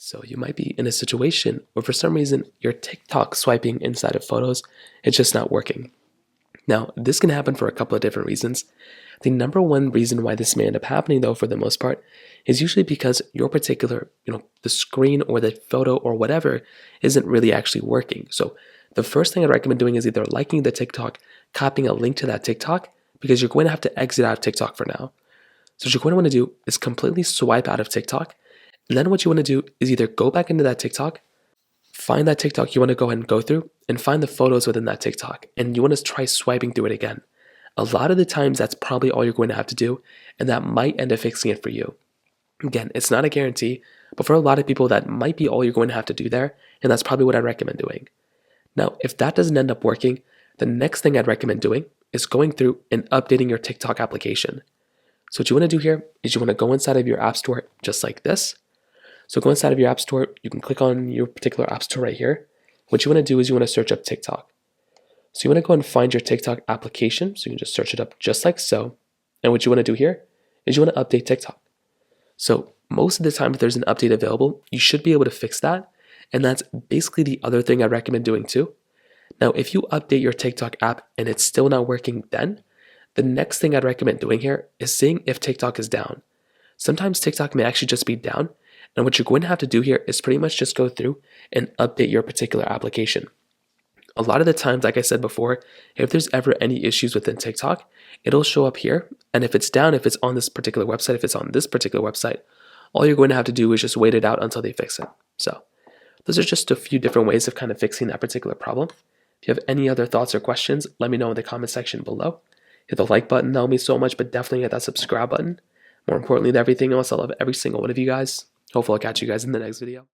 So you might be in a situation where for some reason your TikTok swiping inside of photos, it's just not working. Now, this can happen for a couple of different reasons. The number one reason why this may end up happening though, for the most part, is usually because your particular, the screen or the photo or whatever isn't really actually working. So the first thing I'd recommend doing is either liking the TikTok, copying a link to that TikTok, because you're going to have to exit out of TikTok for now. So what you're going to want to do is completely swipe out of TikTok. And then what you want to do is either go back into that TikTok, find that TikTok you want to go ahead and go through, and find the photos within that TikTok. And you want to try swiping through it again. A lot of the times, that's probably all you're going to have to do, and that might end up fixing it for you. Again, it's not a guarantee, but for a lot of people, that might be all you're going to have to do there, and that's probably what I recommend doing. Now, if that doesn't end up working, the next thing I'd recommend doing is going through and updating your TikTok application. So what you want to do here is you want to go inside of your app store just like this. So go inside of your app store, you can click on your particular app store right here. What you want to do is you want to search up TikTok. So you want to go and find your TikTok application. So you can just search it up just like so. And what you want to do here is you want to update TikTok. So most of the time, if there's an update available, you should be able to fix that. And that's basically the other thing I recommend doing too. Now, if you update your TikTok app and it's still not working, then the next thing I'd recommend doing here is seeing if TikTok is down. Sometimes TikTok may actually just be down. And what you're going to have to do here is pretty much just go through and update your particular application. A lot of the times, like I said before, if there's ever any issues within TikTok, it'll show up here. And if it's down, if it's on this particular website, if it's on this particular website, all you're going to have to do is just wait it out until they fix it. So those are just a few different ways of kind of fixing that particular problem. If you have any other thoughts or questions, let me know in the comment section below. Hit the like button, that'll mean so much, but definitely hit that subscribe button. More importantly than everything else, I love every single one of you guys. Hopefully I'll catch you guys in the next video.